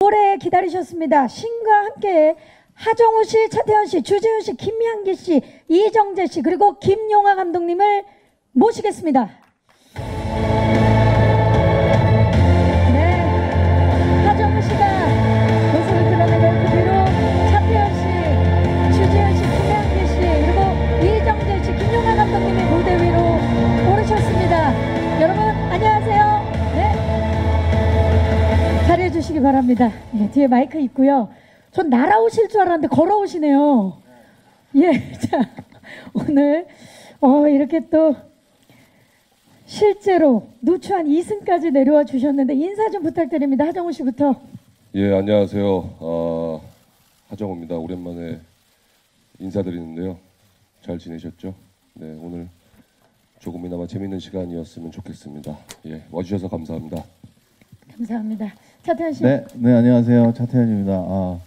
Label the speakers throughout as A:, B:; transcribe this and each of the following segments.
A: 오래 기다리셨습니다. 신과 함께 하정우 씨, 차태현 씨, 주재훈 씨, 김향기 씨, 이정재 씨, 그리고 김용하 감독님을 모시겠습니다. 네, 하정우 씨가 모습을 드러내고 그 뒤로 차태현 씨, 주재훈 씨, 김향기 씨, 그리고 이정재 씨, 김용하 감독님이 무대 위로 오르셨습니다. 여러분 안녕하세요. 네, 자리해 주시기 바랍니다. 네, 뒤에 마이크 있고요. 전 날아오실 줄 알았는데 걸어오시네요. 예, 자, 오늘 이렇게 또 실제로 누추한 2승까지 내려와 주셨는데 인사 좀 부탁드립니다. 하정우 씨부터.
B: 예, 안녕하세요. 하정우입니다. 오랜만에 인사드리는데요. 잘 지내셨죠? 네, 오늘 조금이나마 재밌는 시간이었으면 좋겠습니다. 예, 와주셔서 감사합니다.
A: 감사합니다. 차태현 씨.
C: 네, 안녕하세요. 차태현입니다.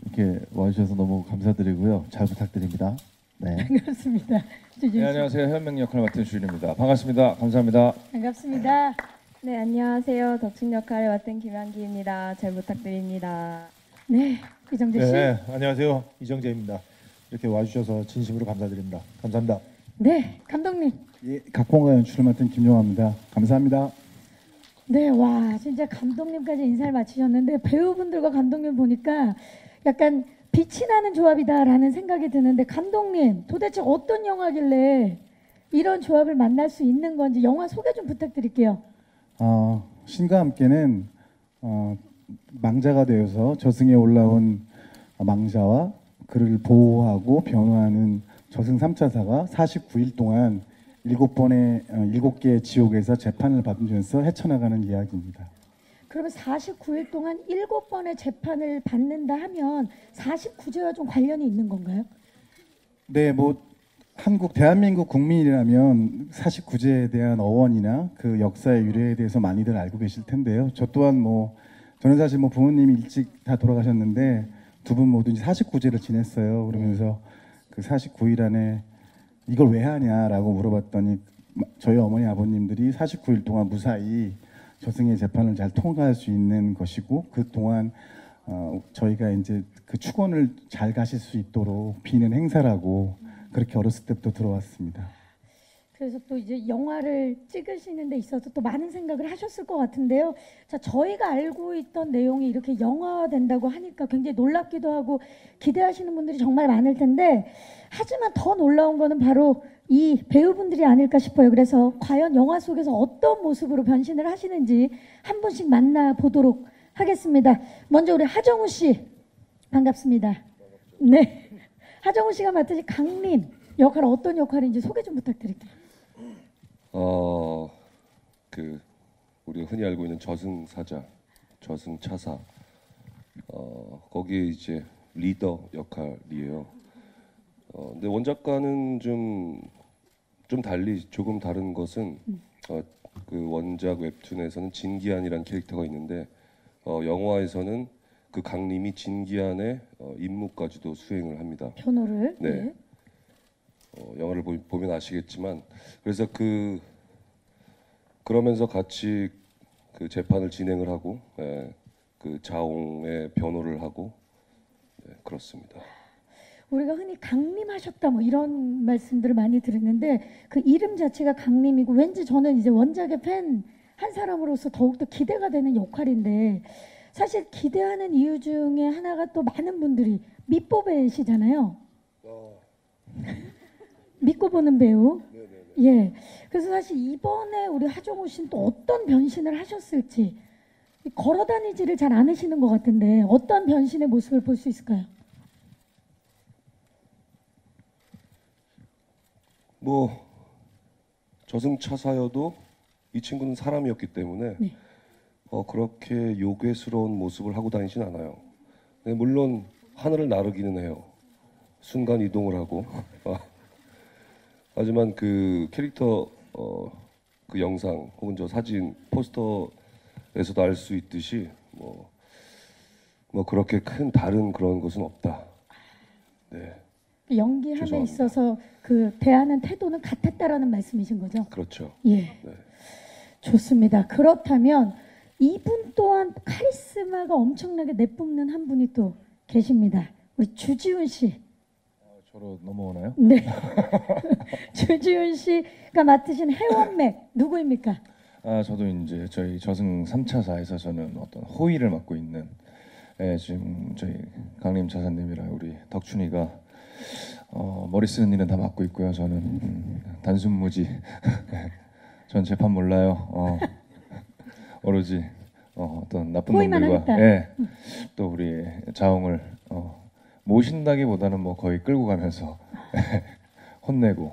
C: 이렇게 와주셔서 너무 감사드리고요. 잘 부탁드립니다. 네.
A: 반갑습니다.
D: 네, 안녕하세요. 현명 역할을 맡은 주인입니다. 반갑습니다. 감사합니다.
A: 반갑습니다.
E: 네, 안녕하세요. 덕춘 역할을 맡은 김한기입니다. 잘 부탁드립니다.
A: 네, 이정재 씨.
F: 네, 안녕하세요. 이정재입니다. 이렇게 와주셔서 진심으로 감사드립니다. 감사합니다.
A: 네, 감독님.
C: 예, 각본과 연출을 맡은 김용화입니다. 감사합니다.
A: 네, 와, 진짜 감독님까지 인사를 마치셨는데 배우분들과 감독님 보니까 약간 빛이 나는 조합이다라는 생각이 드는데 감독님 도대체 어떤 영화길래 이런 조합을 만날 수 있는 건지 영화 소개 좀 부탁드릴게요.
C: 신과 함께는 망자가 되어서 저승에 올라온 망자와 그를 보호하고 변호하는 저승 3차사가 49일 동안 7개의 지옥에서 재판을 받으면서 헤쳐나가는 이야기입니다.
A: 그러면 49일 동안 7번의 재판을 받는다 하면 49제와 좀 관련이 있는 건가요?
C: 네, 뭐 대한민국 국민이라면 49제에 대한 어원이나 그 역사의 유래에 대해서 많이들 알고 계실 텐데요. 저 또한 저는 사실 부모님이 일찍 다 돌아가셨는데 두 분 모두 49제를 지냈어요. 그러면서 그 49일 안에 이걸 왜 하냐라고 물어봤더니 저희 어머니 아버님들이 49일 동안 무사히 저승의 재판을 잘 통과할 수 있는 것이고 그 동안 저희가 이제 그 축원을 잘 가실 수 있도록 비는 행사라고 그렇게 어렸을 때부터 들어왔습니다.
A: 그래서 또 이제 영화를 찍으시는 데 있어서 또 많은 생각을 하셨을 것 같은데요. 자, 저희가 알고 있던 내용이 이렇게 영화화된다고 하니까 굉장히 놀랍기도 하고 기대하시는 분들이 정말 많을 텐데 하지만 더 놀라운 거는 바로 이 배우분들이 아닐까 싶어요. 그래서 과연 영화 속에서 어떤 모습으로 변신을 하시는지 한 분씩 만나보도록 하겠습니다. 먼저 우리 하정우 씨 반갑습니다. 네, 하정우 씨가 맡으신 강림 역할 어떤 역할인지 소개 좀 부탁드릴게요.
B: 우리가 흔히 알고 있는 저승사자, 저승차사, 거기에 이제 리더 역할이에요. 근데 원작과는 좀 달리 조금 다른 것은 그 원작 웹툰에서는 진기한이라는 캐릭터가 있는데 영화에서는 그 강림이 진기한의 임무까지도 수행을 합니다.
A: 변호를.
B: 네.
A: 네.
B: 영화를 보면 아시겠지만 그래서 그러면서 같이 그 재판을 진행을 하고 그 자옹의 변호를 하고 그렇습니다.
A: 우리가 흔히 강림하셨다 뭐 이런 말씀들을 많이 들었는데 그 이름 자체가 강림이고 왠지 저는 이제 원작의 팬 한 사람으로서 더욱더 기대가 되는 역할인데 사실 기대하는 이유 중에 하나가 또 많은 분들이 밑보배시잖아요. 믿고 보는 배우. 예. 그래서 사실 이번에 우리 하정우 씨는 또 어떤 변신을 하셨을지 걸어다니지를 잘 않으시는 것 같은데 어떤 변신의 모습을 볼 수 있을까요?
B: 저승차사여도 이 친구는 사람이었기 때문에
A: 네.
B: 그렇게 요괴스러운 모습을 하고 다니진 않아요. 네, 물론 하늘을 나르기는 해요. 순간 이동을 하고. 하지만 그 캐릭터 그 영상 혹은 저 사진 포스터에서도 알 수 있듯이 그렇게 큰 다른 그런 것은 없다. 네.
A: 연기함에
B: 죄송합니다.
A: 있어서 그 대하는 태도는 같았다라는 말씀이신 거죠?
B: 그렇죠.
A: 예.
B: 네.
A: 좋습니다. 그렇다면 이분 또한 카리스마가 엄청나게 내뿜는 한 분이 또 계십니다. 우리 주지훈 씨.
D: 저로 넘어오나요?
A: 네. 주지훈 씨가 맡으신 해원맥 누구입니까?
D: 저도 이제 저희 저승 3차사에서 저는 어떤 호의를 맡고 있는 지금 저희 강림 차사님이랑 우리 덕춘이가 머리 쓰는 일은 다 맡고 있고요. 저는 단순무지. 전 재판 몰라요. 오로지 어떤 나쁜
A: 호의만
D: 놈들과
A: 하겠다.
D: 또 우리 자웅을 모신다기보다는 뭐 거의 끌고 가면서 혼내고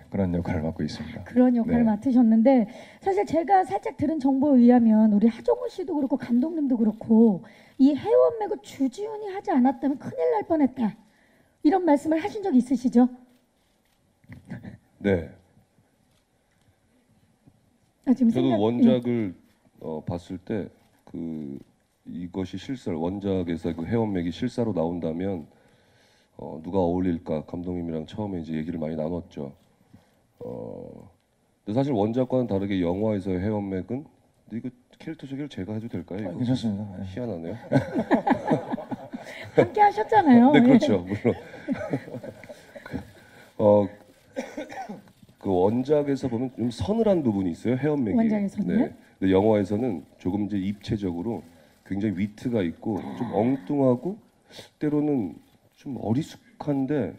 D: 그런 역할을 맡고 있습니다.
A: 그런 역할을
D: 네.
A: 맡으셨는데 사실 제가 살짝 들은 정보에 의하면 우리 하정우 씨도 그렇고 감독님도 그렇고 이 해원맥을 주지훈이 하지 않았다면 큰일 날 뻔했다. 이런 말씀을 하신 적 있으시죠?
B: 네.
A: 지금
B: 저도
A: 생각-
B: 원작을 봤을 때 이것이 원작에서 그 해원맥이 실사로 나온다면 누가 어울릴까 감독님이랑 처음에 이제 얘기를 많이 나눴죠. 근데 사실 원작과는 다르게 영화에서의 해원맥은 근데 이거 캐릭터 소개를 제가 해도 될까요? 이거?
D: 괜찮습니다.
B: 희한하네요.
A: 함께 하셨잖아요.
B: 네,
A: 예.
B: 그렇죠. 물론. 그 원작에서 보면 좀 서늘한 부분이 있어요. 해원맥이.
A: 원작에서는요?
B: 네. 근데 영화에서는 조금 이제 입체적으로 굉장히 위트가 있고 좀 엉뚱하고 때로는 좀 어리숙한데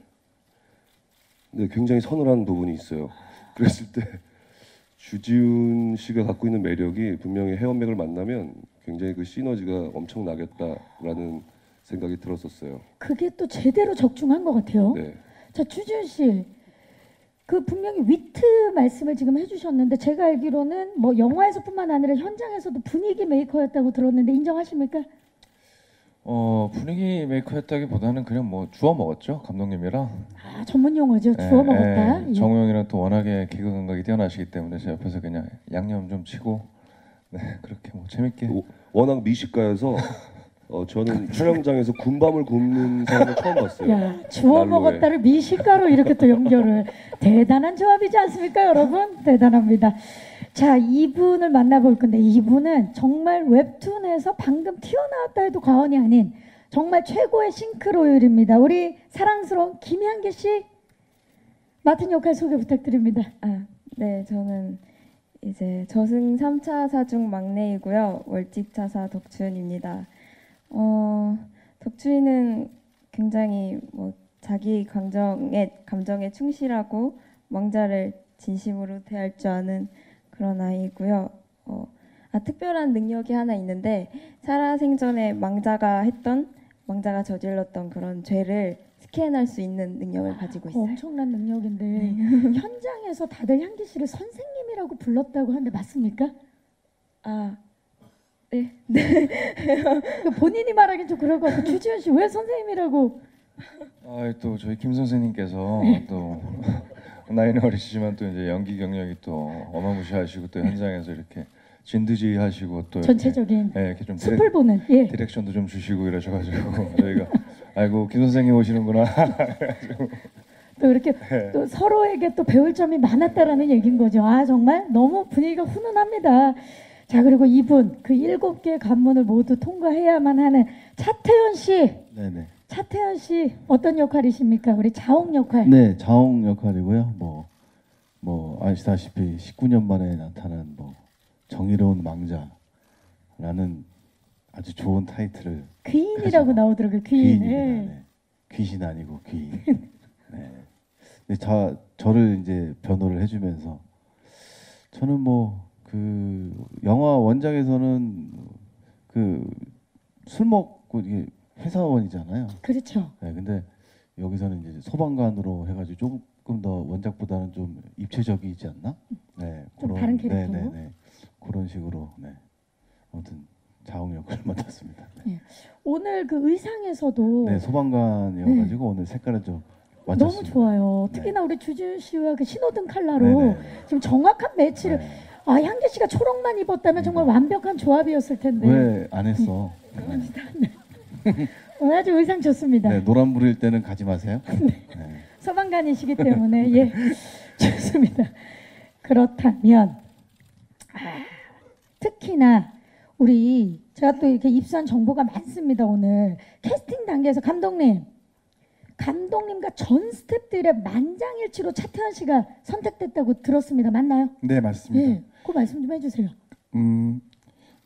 B: 네, 굉장히 서늘한 부분이 있어요. 그랬을 때 주지훈 씨가 갖고 있는 매력이 분명히 해원맥을 만나면 굉장히 그 시너지가 엄청 나겠다라는 생각이 들었었어요.
A: 그게 또 제대로 적중한 것 같아요.
B: 네.
A: 자, 주지훈 씨. 그 분명히 위트 말씀을 지금 해주셨는데 제가 알기로는 뭐 영화에서뿐만 아니라 현장에서도 분위기 메이커였다고 들었는데 인정하십니까?
D: 분위기 메이커였다기보다는 그냥 뭐 주워 먹었죠 감독님이랑.
A: 아, 전문 용어죠. 주워 먹었다. 예.
D: 정우 형이랑 또 워낙에 개그 감각이 뛰어나시기 때문에 제 옆에서 그냥 양념 좀 치고 그렇게 뭐 재밌게.
B: 워낙 미식가여서 저는 촬영장에서 군밤을 굽는 사람을 처음 봤어요.
A: 야, 주워
B: 난로에.
A: 먹었다를 미식가로 이렇게 또 연결을. 대단한 조합이지 않습니까, 여러분? 대단합니다. 자, 이분을 만나볼 건데 이분은 정말 웹툰에서 방금 튀어나왔다 해도 과언이 아닌 정말 최고의 싱크로율입니다. 우리 사랑스러운 김향기 씨 맡은 역할 소개 부탁드립니다.
E: 네, 저는 이제 저승 3차 사중 막내이고요. 월직 차사 덕춘입니다. 덕춘이는 굉장히 뭐 자기 감정에 충실하고 왕자를 진심으로 대할 줄 아는 그런 아이고요. 특별한 능력이 하나 있는데 살아생전에 왕자가 저질렀던 그런 죄를 스캔할 수 있는 능력을 가지고 있어요.
A: 엄청난 능력인데 현장에서 다들 향기 씨를 선생님이라고 불렀다고 하는데 맞습니까?
E: 네.
A: 본인이 말하긴 좀 그럴 것 같고 주지훈 씨 왜 선생님이라고?
D: 또 저희 김 선생님께서 또 나이는 어리시지만 또 이제 연기 경력이 또 어마무시하시고 또 현장에서 이렇게 진드지하시고 또
A: 전체적인
D: 이렇게 좀
A: 숲을 보는 예.
D: 디렉션도 좀 주시고 이러셔가지고 저희가 아이고 김 선생님 오시는구나.
A: 또 이렇게 또 서로에게 또 배울 점이 많았다라는 얘기인 거죠. 아 정말 너무 분위기가 훈훈합니다. 자 그리고 이분 그 7개의 관문을 모두 통과해야만 하는 차태현 씨.
C: 네네.
A: 차태현 씨 어떤 역할이십니까? 우리 자옥 역할.
C: 네, 자옥 역할이고요. 뭐 아시다시피 19년 만에 나타난 정의로운 왕자라는 아주 좋은 타이틀을
A: 귀인이라고 나오더라고요. 귀인.
C: 귀인입니다.
A: 예.
C: 네. 귀신 아니고 귀인. 네. 근데 저를 이제 변호를 해주면서 저는 그 영화 원작에서는 그 술 먹고 이게 회사원이잖아요.
A: 그렇죠.
C: 네, 근데 여기서는 이제 소방관으로 해가지고 조금 더 원작보다는 좀 입체적이지 않나? 네,
A: 좀 다른 캐릭터로?
C: 네, 그런 식으로. 네, 아무튼 자웅 역할을 맡았습니다. 네,
A: 오늘 그 의상에서도
C: 네, 소방관이어가지고 오늘 색깔은 좀 맞췄습니다.
A: 너무 좋아요.
C: 네.
A: 특히나 우리 주지훈 씨와 그 신호등 칼라로
C: 네네.
A: 지금 정확한 매치를.
C: 네.
A: 향기 씨가 초록만 입었다면 정말 완벽한 조합이었을 텐데.
C: 왜 안 했어?
A: 오늘 아주 의상 좋습니다.
C: 네, 노란 불일 때는 가지 마세요. 네.
A: 소방관이시기 때문에 예 좋습니다. 그렇다면 특히나 우리 제가 또 이렇게 입수한 정보가 많습니다. 오늘 캐스팅 단계에서 감독님과 전 스태프들의 만장일치로 차태현 씨가 선택됐다고 들었습니다. 맞나요?
C: 네, 맞습니다.
A: 예, 그 말씀 좀 해주세요.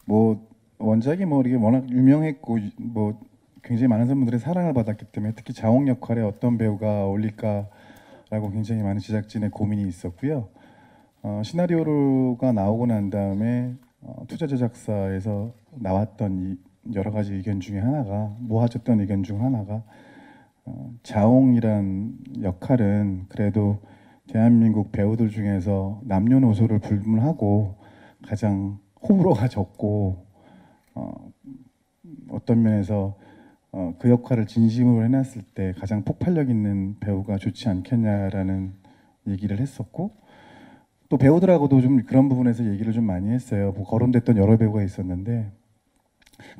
C: 뭐 원작이 뭐 이게 워낙 유명했고 뭐 굉장히 많은 분들의 사랑을 받았기 때문에 특히 자옥 역할에 어떤 배우가 어울릴까라고 굉장히 많은 제작진의 고민이 있었고요. 시나리오가 나오고 난 다음에 투자 제작사에서 나왔던 이 여러 가지 의견 중에 하나가 모아졌던 의견 중 하나가 자옹이란 역할은 그래도 대한민국 배우들 중에서 남녀노소를 불문하고 가장 호불호가 적고 어떤 면에서 그 역할을 진심으로 해놨을 때 가장 폭발력 있는 배우가 좋지 않겠냐라는 얘기를 했었고 또 배우들하고도 좀 그런 부분에서 얘기를 좀 많이 했어요. 뭐 거론됐던 여러 배우가 있었는데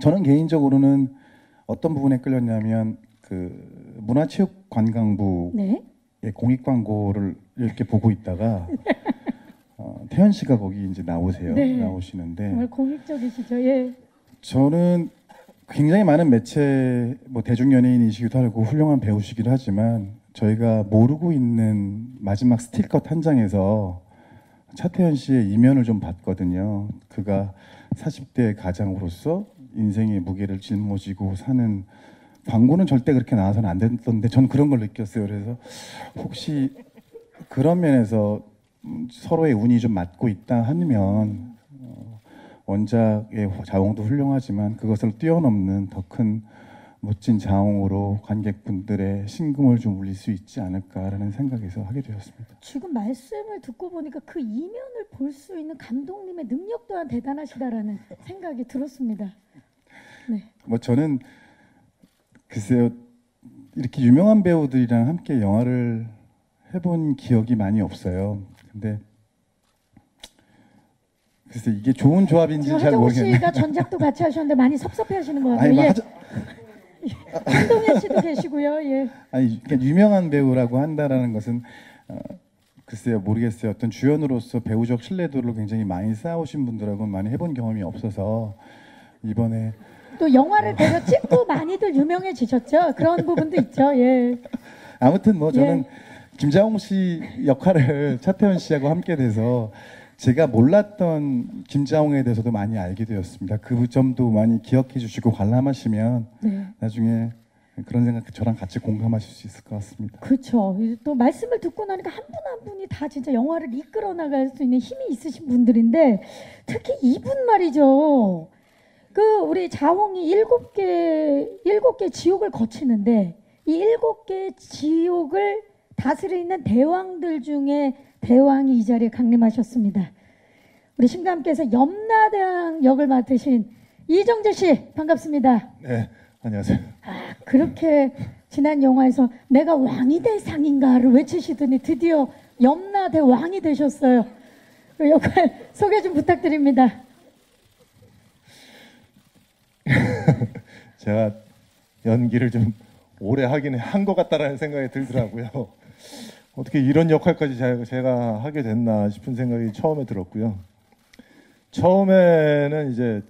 C: 저는 개인적으로는 어떤 부분에 끌렸냐면 그 문화체육관광부의
A: 네.
C: 공익 광고를 이렇게 보고 있다가 태연 씨가 거기 이제 나오세요.
A: 네.
C: 나오시는데
A: 정말 공익적이시죠. 예.
C: 저는 굉장히 많은 매체 뭐 대중 연예인이시기도 하고 훌륭한 배우시기도 하지만 저희가 모르고 있는 마지막 스틸컷 한 장에서 차태현 씨의 이면을 좀 봤거든요. 그가 40대 가장으로서 인생의 무게를 짊어지고 사는 광고는 절대 그렇게 나와서는 안 됐던데 전 그런 걸 느꼈어요. 그래서 혹시 그런 면에서 서로의 운이 좀 맞고 있다 하면 원작의 자홍도 훌륭하지만 그것을 뛰어넘는 더 큰 멋진 자홍으로 관객분들의 심금을 좀 울릴 수 있지 않을까라는 생각에서 하게 되었습니다.
A: 지금 말씀을 듣고 보니까 그 이면을 볼 수 있는 감독님의 능력 또한 대단하시다라는 생각이 들었습니다. 네.
C: 뭐 저는 글쎄요 이렇게 유명한 배우들이랑 함께 영화를 해본 기억이 많이 없어요. 근데 글쎄 이게 좋은 조합인지 잘
A: 하정우
C: 모르겠네요.
A: 씨가 전작도 같이 하셨는데 많이 섭섭해하시는 것 같아요.
C: 아니, 뭐
A: 예. 한동현 씨도 계시고요. 예.
C: 아니 그러니까 유명한 배우라고 한다라는 것은 글쎄요 모르겠어요. 어떤 주연으로서 배우적 신뢰도를 굉장히 많이 쌓아오신 분들하고는 많이 해본 경험이 없어서 이번에
A: 또 영화를 계속 찍고 많이들 유명해지셨죠. 그런 부분도 있죠. 예.
C: 아무튼 뭐 저는
A: 예.
C: 김자홍 씨 역할을 차태현 씨하고 함께 돼서 제가 몰랐던 김자홍에 대해서도 많이 알게 되었습니다. 그 점도 많이 기억해 주시고 관람하시면
A: 네.
C: 나중에 그런 생각 저랑 같이 공감하실 수 있을 것 같습니다.
A: 그렇죠. 또 말씀을 듣고 나니까 한 분 한 분이 다 진짜 영화를 이끌어 나갈 수 있는 힘이 있으신 분들인데 특히 이분 말이죠. 그 우리 자홍이 일곱 개 지옥을 거치는데 이 7개 지옥을 다스리는 대왕들 중에 대왕이 이 자리에 강림하셨습니다. 우리 신감께서 염라대왕 역을 맡으신 이정재 씨 반갑습니다.
F: 네, 안녕하세요.
A: 그렇게 지난 영화에서 내가 왕이 될 상인가를 외치시더니 드디어 염라대왕이 되셨어요. 그 역할 소개 좀 부탁드립니다.
F: 제가 연기를 좀 오래 하긴 한 것 같다라는 생각이 들더라고요. 어떻게 이런 역할까지 제가 하게 됐나 싶은 생각이 처음에 들었고요. 처음에는 이제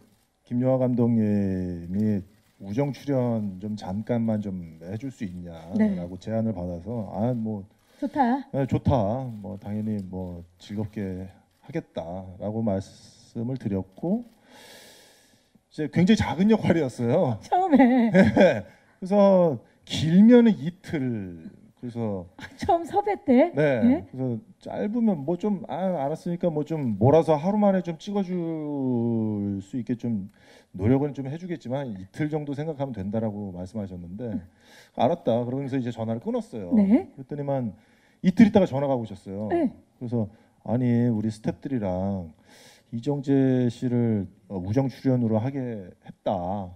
F: 김요하 감독님이 우정 출연 좀 잠깐만 좀 해줄 수 있냐라고
A: 네.
F: 제안을 받아서 뭐
A: 좋다.
F: 좋다, 뭐 당연히 뭐 즐겁게 하겠다라고 말씀을 드렸고 이제 굉장히 작은 역할이었어요.
A: 처음에
F: 그래서 길면은 이틀. 그래서
A: 처음 섭외 때.
F: 네.
A: 네?
F: 그래서 짧으면 뭐 좀 알았으니까 뭐 좀 몰아서 하루 만에 좀 찍어줄 수 있게 좀 노력은 좀 해주겠지만 이틀 정도 생각하면 된다라고 말씀하셨는데 알았다. 그러면서 이제 전화를 끊었어요.
A: 네.
F: 그랬더니만 이틀 있다가 전화가 오셨어요.
A: 네.
F: 그래서 아니 우리 스태프들이랑 이정재 씨를 우정 출연으로 하게 했다.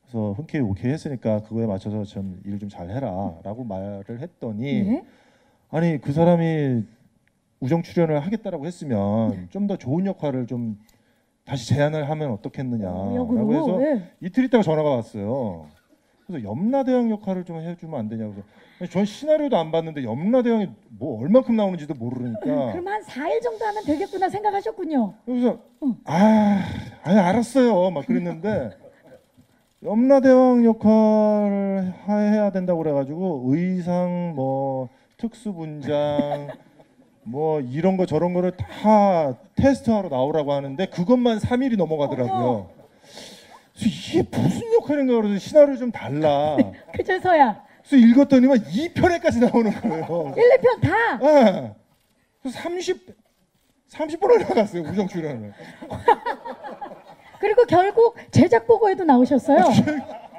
F: 그래서 흔쾌히 오케이 했으니까 그거에 맞춰서 좀 일 좀 잘 해라라고 말을 했더니
A: 네.
F: 아니 그 사람이 우정 출연을 하겠다라고 했으면 좀 더 좋은 역할을 좀 다시 제안을 하면 어떻겠느냐라고
A: 역으로.
F: 해서
A: 네.
F: 이틀 있다가 전화가 왔어요. 그래서 염라대왕 역할을 좀 해주면 안 되냐고. 전 시나리오도 안 봤는데 염라대왕이 뭐 얼만큼 나오는지도 모르니까.
A: 그럼 한 4일 정도 하면 되겠구나 생각하셨군요.
F: 그래서 아니 알았어요 막 그랬는데 염라대왕 역할을 해야 된다고 그래가지고 의상 뭐 특수분장 뭐 이런 거 저런 거를 다 테스트하러 나오라고 하는데 그것만 3일이 넘어가더라고요. 그래서 이게 무슨 역할인가 그래서 시나리오 좀 달라.
A: 그제서야
F: 그래서 읽었더니만 2편에까지 나오는 거예요.
A: 1, 2편 다.
F: 네. 그래서 30분을 나갔어요 우정 출연을.
A: 그리고 결국 제작 보고에도 나오셨어요.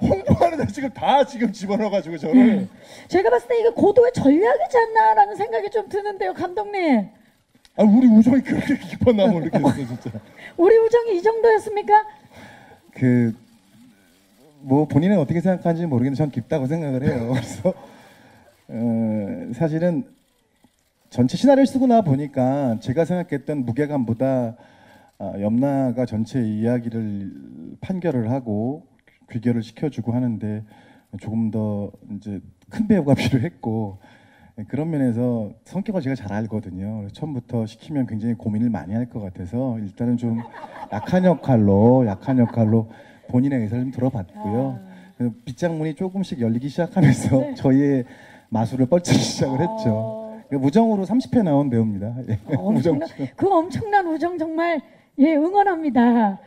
F: 홍보하는데 지금 집어넣어가지고 저를.
A: 제가 봤을 때 이게 고도의 전략이지 않나라는 생각이 좀 드는데요, 감독님.
F: 아 우리 우정이 그렇게 깊었나 모르겠어 진짜.
A: 우리 우정이 이 정도였습니까?
C: 그 뭐 본인은 어떻게 생각하는지 모르겠는데 전 깊다고 생각을 해요. 그래서 사실은 전체 시나리오를 쓰고 나 보니까 제가 생각했던 무게감보다 염라가 전체 이야기를 판결을 하고 귀결을 시켜주고 하는데 조금 더 이제 큰 배우가 필요했고 그런 면에서 성격을 제가 잘 알거든요. 그래서 처음부터 시키면 굉장히 고민을 많이 할 것 같아서 일단은 좀 약한 역할로 본인의 의사를 좀 들어봤고요. 그래서 빗장문이 조금씩 열리기 시작하면서
A: 네.
C: 저희의 마술을 펼치기 시작을 했죠. 무정으로 30회 나온 배우입니다. 예.
A: 그 엄청난 우정 정말 응원합니다.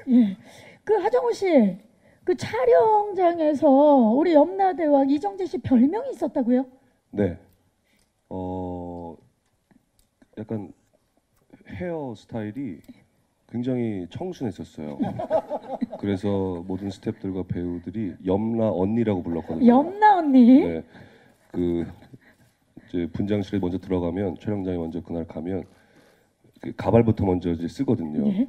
A: 예. 그 하정우 씨, 그 촬영장에서 우리 염라대왕 이정재 씨 별명이 있었다고요?
B: 네. 약간 헤어 스타일이 굉장히 청순했었어요. 그래서 모든 스태프들과 배우들이 염라 언니라고 불렀거든요.
A: 염라 언니.
B: 네. 그 이제 분장실에 먼저 들어가면 촬영장에 먼저 그날 가면 그 가발부터 먼저 이제 쓰거든요.
A: 예.
B: 네.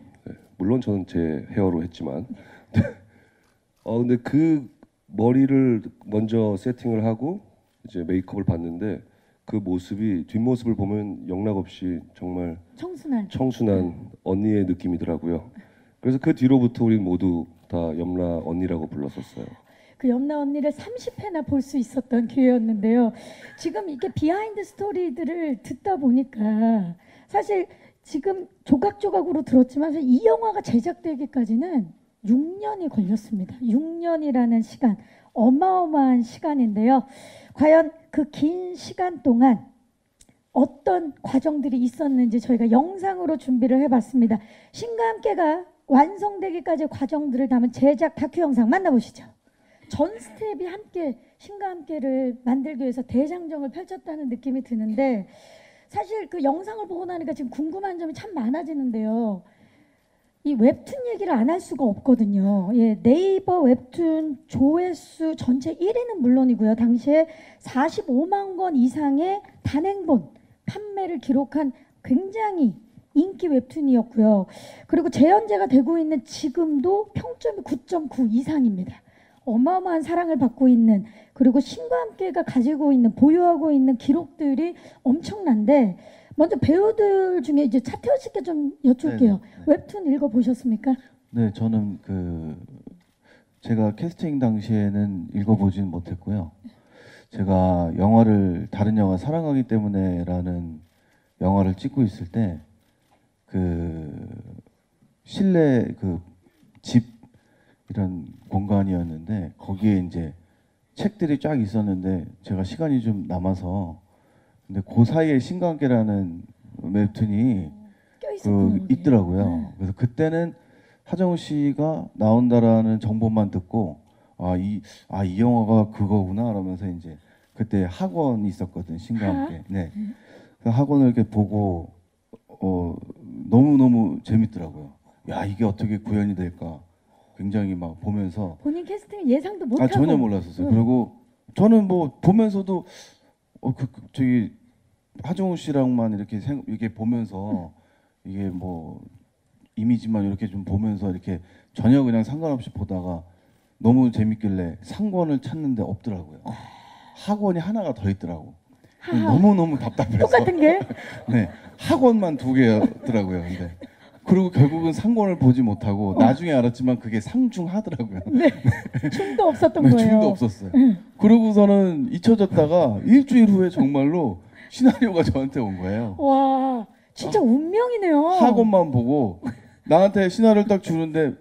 B: 물론 저는 제 헤어로 했지만. 근데 그 머리를 먼저 세팅을 하고 이제 메이크업을 봤는데 그 모습이 뒷모습을 보면 영락없이 정말 청순한 언니의 느낌이더라고요. 그래서 그 뒤로부터 우리 모두 다 염라 언니라고 불렀었어요.
A: 그 염라 언니를 30회나 볼 수 있었던 기회였는데요. 지금 이게 비하인드 스토리들을 듣다 보니까 사실 지금 조각조각으로 들었지만 사실 이 영화가 제작되기까지는 6년이 걸렸습니다. 6년이라는 시간, 어마어마한 시간인데요. 과연 그 긴 시간 동안 어떤 과정들이 있었는지 저희가 영상으로 준비를 해봤습니다. 신과 함께가 완성되기까지의 과정들을 담은 제작 다큐 영상 만나보시죠. 전 스텝이 함께 신과 함께를 만들기 위해서 대장정을 펼쳤다는 느낌이 드는데 사실 그 영상을 보고 나니까 지금 궁금한 점이 참 많아지는데요. 이 웹툰 얘기를 안 할 수가 없거든요. 예, 네이버 웹툰 조회수 전체 1위는 물론이고요. 당시에 45만 권 이상의 단행본 판매를 기록한 굉장히 인기 웹툰이었고요. 그리고 재연재가 되고 있는 지금도 평점이 9.9 이상입니다. 어마어마한 사랑을 받고 있는, 그리고 신과 함께가 가지고 있는, 보유하고 있는 기록들이 엄청난데, 먼저 배우들 중에 이제 차태현 씨께 좀 여쭐게요. 웹툰 읽어보셨습니까?
G: 네, 저는 제가 캐스팅 당시에는 읽어보진 못했고요. 제가 다른 영화 사랑하기 때문에라는 영화를 찍고 있을 때 실내 집 이런 공간이었는데 거기에 이제 책들이 쫙 있었는데 제가 시간이 좀 남아서 근데 그 사이에 신과 함께라는 웹툰이 있더라고요. 그래서 그때는 하정우 씨가 나온다라는 정보만 듣고 이 영화가 그거구나 그러면서 이제 그때 학원이 있었거든 신과 함께. 네. 그 학원을 이렇게 보고 너무 재밌더라고요. 야 이게 어떻게 구현이 될까 굉장히 막 보면서
A: 본인 캐스팅 예상도 못하고
G: 전혀 몰랐었어요. 그리고 저는 뭐 보면서도 저기 하정우 씨랑만 이렇게 보면서 이게 뭐 이미지만 이렇게 좀 보면서 이렇게 전혀 그냥 상관없이 보다가 너무 재밌길래 상권을 찾는데 없더라고요. 학원이 하나가 더 있더라고. 너무 답답해서.
A: 똑같은 게?
G: 네, 학원만 2개였더라고요. 근데 그리고 결국은 상권을 보지 못하고 나중에 알았지만 그게 상중하더라고요.
A: 춤도 없었던
G: 네,
A: 거예요.
G: 춤도 없었어요. 그러고서는 잊혀졌다가 일주일 후에 정말로 시나리오가 저한테 온 거예요.
A: 와, 진짜 운명이네요.
G: 학원만 보고 나한테 시나리오를 딱 주는데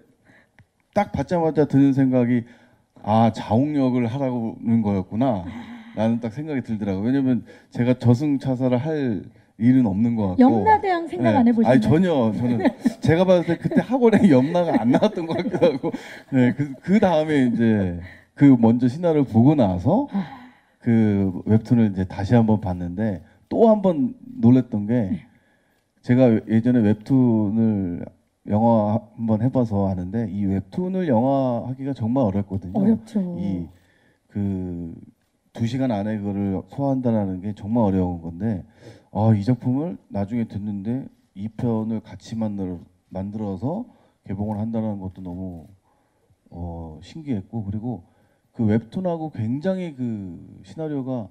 G: 딱 받자마자 드는 생각이 아 자옥역을 하라는 거였구나 라는 딱 생각이 들더라고요. 왜냐면 제가 저승차사를 할 일은 없는 것 같고
A: 염라대왕 생각 안 해보셨나요?
G: 아니 전혀 저는 제가 봤을 때 그때 학원에 염라가 안 나왔던 것 같기도 하고 네, 그 다음에 이제 그 먼저 시나리오를 보고 나서 그 웹툰을 이제 다시 한번 봤는데 또 한번 놀랬던 게 제가 예전에 웹툰을 영화 한번 해봐서 아는데 이 웹툰을 영화하기가 정말 어렵거든요.
A: 어렵죠.
G: 이 그 2시간 안에 그거를 소화한다는 게 정말 어려운 건데 이 작품을 나중에 듣는데 2편을 같이 만들어서 개봉을 한다는 것도 너무 신기했고 그리고 그 웹툰하고 굉장히 그 시나리오가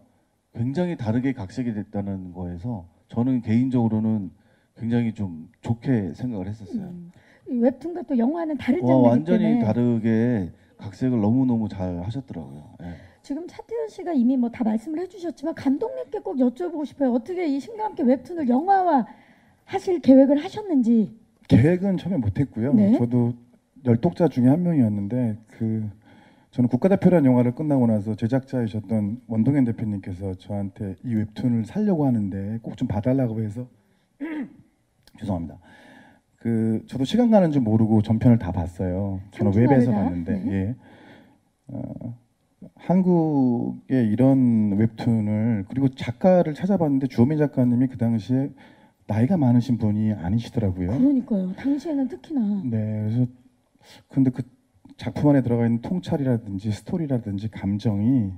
G: 굉장히 다르게 각색이 됐다는 거에서 저는 개인적으로는 굉장히 좀 좋게 생각을 했었어요.
A: 이 웹툰과 또 영화는 다른
G: 와,
A: 장르이기
G: 완전히
A: 때문에
G: 다르게 각색을 너무너무 잘 하셨더라고요. 예.
A: 지금 차태현 씨가 이미 뭐 다 말씀을 해주셨지만 감독님께 꼭 여쭤보고 싶어요. 어떻게 이 신과 함께 웹툰을 영화화 하실 계획을 하셨는지.
C: 계획은 처음에 못했고요.
A: 네.
C: 저도 열독자 중에 한 명이었는데 저는 국가대표라는 영화를 끝나고 나서 제작자이셨던 원동현 대표님께서 저한테 이 웹툰을 살려고 하는데 꼭 좀 봐달라고 해서 죄송합니다. 저도 시간 가는 줄 모르고 전편을 다 봤어요. 저는 웹에서
A: 상중하를 다?
C: 봤는데
A: 네.
C: 예. 한국의 이런 웹툰을 그리고 작가를 찾아봤는데 주호민 작가님이 그 당시에 나이가 많으신 분이 아니시더라고요.
A: 그러니까요. 당시에는 특히나.
C: 네, 그래서 근데 그 작품 안에 들어가 있는 통찰이라든지 스토리라든지 감정이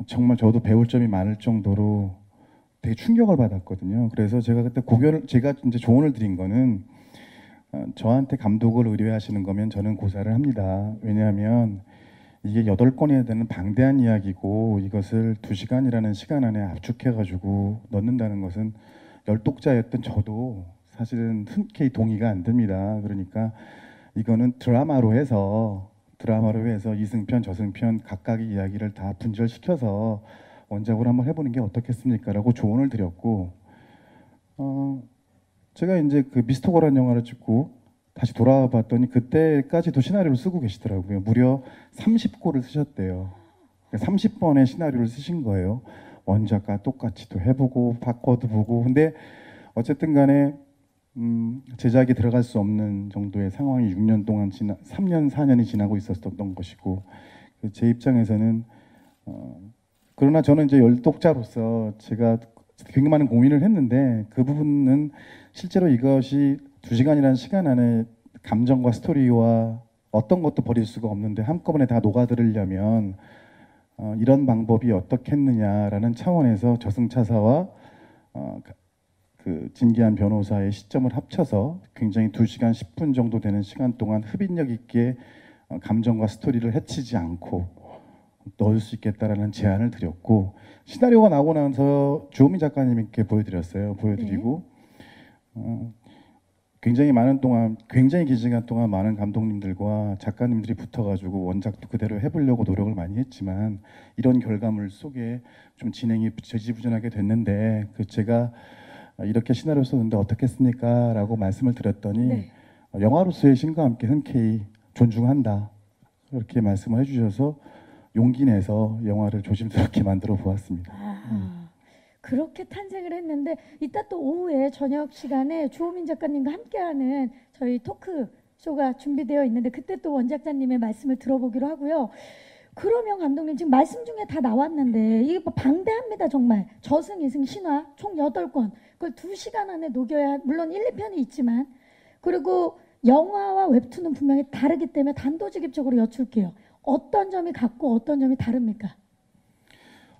C: 정말 저도 배울 점이 많을 정도로 되게 충격을 받았거든요. 그래서 제가 그때 제가 이제 조언을 드린 거는 저한테 감독을 의뢰하시는 거면 저는 고사를 합니다. 왜냐하면 이게 8권이나 되는 방대한 이야기고 이것을 2시간이라는 시간 안에 압축해가지고 넣는다는 것은 열독자였던 저도 사실은 흔쾌히 동의가 안 됩니다. 그러니까 이거는 드라마로 해서 이승편, 저승편 각각의 이야기를 다 분절시켜서 원작으로 한번 해보는 게 어떻겠습니까? 라고 조언을 드렸고 제가 이제 그 미스터고라는 영화를 찍고 다시 돌아와 봤더니 그때까지도 시나리오를 쓰고 계시더라고요. 무려 30고를 쓰셨대요. 30번의 시나리오를 쓰신 거예요. 원작과 똑같이 또 해보고 바꿔도 보고. 근데 어쨌든 간에 제작이 들어갈 수 없는 정도의 상황이 6년 동안 3년, 4년이 지나고 있었던 것이고 제 입장에서는 그러나 저는 이제 열독자로서 제가 굉장히 많은 고민을 했는데 그 부분은 실제로 이것이 2시간이라는 시간 안에 감정과 스토리와 어떤 것도 버릴 수가 없는데 한꺼번에 다 녹아들으려면 이런 방법이 어떻겠느냐라는 차원에서 저승차사와 그 진기한 변호사의 시점을 합쳐서 굉장히 2시간 10분 정도 되는 시간 동안 흡인력 있게 감정과 스토리를 해치지 않고 넣을 수 있겠다라는 제안을 드렸고 시나리오가 나오고 나서 주호민 작가님께 보여드리고 굉장히 긴 시간 동안 많은 감독님들과 작가님들이 붙어가지고 원작도 그대로 해보려고 노력을 많이 했지만 이런 결과물 속에 좀 진행이 저지부진하게 됐는데 제가 이렇게 시나리오 썼는데 어떻겠습니까? 라고 말씀을 드렸더니
A: 네.
C: 영화로서의 신과 함께 흔쾌히 존중한다 그렇게 말씀을 해주셔서 용기 내서 영화를 조심스럽게 만들어 보았습니다.
A: 그렇게 탄생을 했는데 이따 또 오후에 저녁 시간에 주호민 작가님과 함께하는 저희 토크 쇼가 준비되어 있는데 그때 또 원작자님의 말씀을 들어보기로 하고요. 그러면 감독님 지금 말씀 중에 다 나왔는데 이게 뭐 방대합니다 정말. 저승, 이승, 신화 총 8권 그걸 2시간 안에 녹여야 물론 1, 2편이 있지만 그리고 영화와 웹툰은 분명히 다르기 때문에 단도직입적으로 여쭐게요. 어떤 점이 같고 어떤 점이 다릅니까?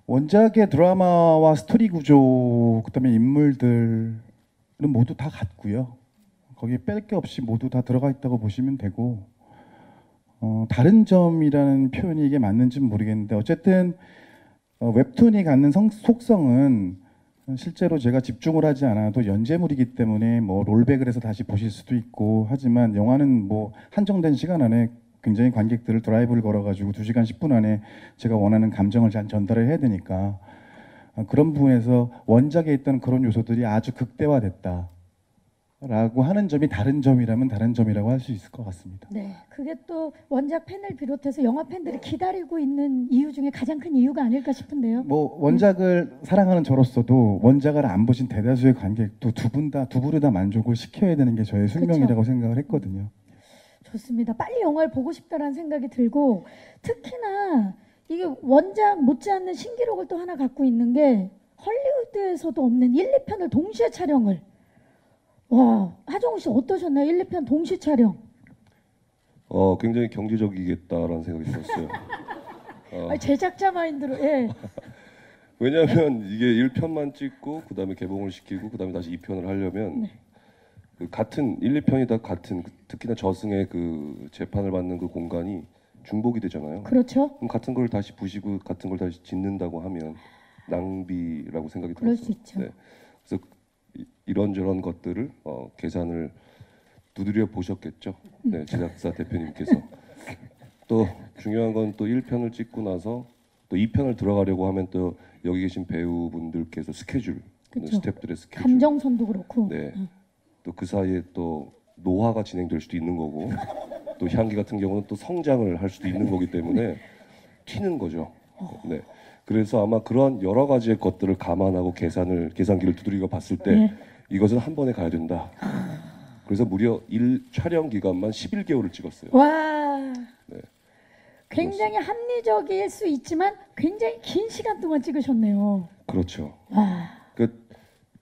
C: 원작의 드라마와 스토리 구조 그다음에 인물들은 모두 다 같고요. 거기에 뺄 게 없이 모두 다 들어가 있다고 보시면 되고 다른 점이라는 표현이 이게 맞는지는 모르겠는데 어쨌든 웹툰이 갖는 속성은 실제로 제가 집중을 하지 않아도 연재물이기 때문에 뭐 롤백을 해서 다시 보실 수도 있고 하지만 영화는 뭐 한정된 시간 안에 굉장히 관객들을 드라이브를 걸어가지고 2시간 10분 안에 제가 원하는 감정을 잘 전달을 해야 되니까 그런 부분에서 원작에 있던 그런 요소들이 아주 극대화됐다. 라고 하는 점이 다른 점이라면 다른 점이라고 할 수 있을 것 같습니다.
A: 네, 그게 또 원작 팬을 비롯해서 영화 팬들이 기다리고 있는 이유 중에 가장 큰 이유가 아닐까 싶은데요.
C: 뭐 원작을 사랑하는 저로서도 원작을 안 보신 대다수의 관객도 두 부류 다 만족을 시켜야 되는 게 저의 숙명이라고 생각을 했거든요.
A: 좋습니다. 빨리 영화를 보고 싶다라는 생각이 들고 특히나 이게 원작 못지않는 신기록을 또 하나 갖고 있는 게 헐리우드에서도 없는 1, 2편을 동시에 촬영을 와, 하정우 씨 어떠셨나요? 1, 2편 동시 촬영.
B: 굉장히 경제적이겠다라는 생각이 들었어요.
A: 제작자 마인드로 예.
B: 왜냐하면 이게 1편만 찍고 그다음에 개봉을 시키고 그다음에 다시 2편을 하려면
A: 네.
B: 그 같은 1, 2편이 다 같은 특히나 저승의 그 재판을 받는 그 공간이 중복이 되잖아요.
A: 그렇죠.
B: 그럼 같은 걸 다시 부시고 같은 걸 다시 짓는다고 하면 낭비라고 생각이
A: 그럴
B: 들었어요.
A: 수 있죠.
B: 네. 그래서 이런저런 것들을 계산을 두드려 보셨겠죠. 네, 제작사 대표님께서 또 중요한 건 또 1편을 찍고 나서 또 2편을 들어가려고 하면 또 여기 계신 배우분들께서 스케줄,
A: 그쵸.
B: 스태프들의 스케줄,
A: 감정선도 그렇고.
B: 네, 또 그 사이에 또 노화가 진행될 수도 있는 거고 또 향기 같은 경우는 또 성장을 할 수도 있는 거기 때문에 튀는 거죠. 네. 그래서 아마 그런 여러 가지의 것들을 감안하고 계산기를 두드리고 봤을 때
A: 네.
B: 이것은 한 번에 가야 된다. 그래서 무려 촬영 기간만 11개월을 찍었어요.
A: 와.
B: 네.
A: 굉장히 합리적일 수 있지만 굉장히 긴 시간 동안 찍으셨네요.
B: 그렇죠.
A: 와.
B: 그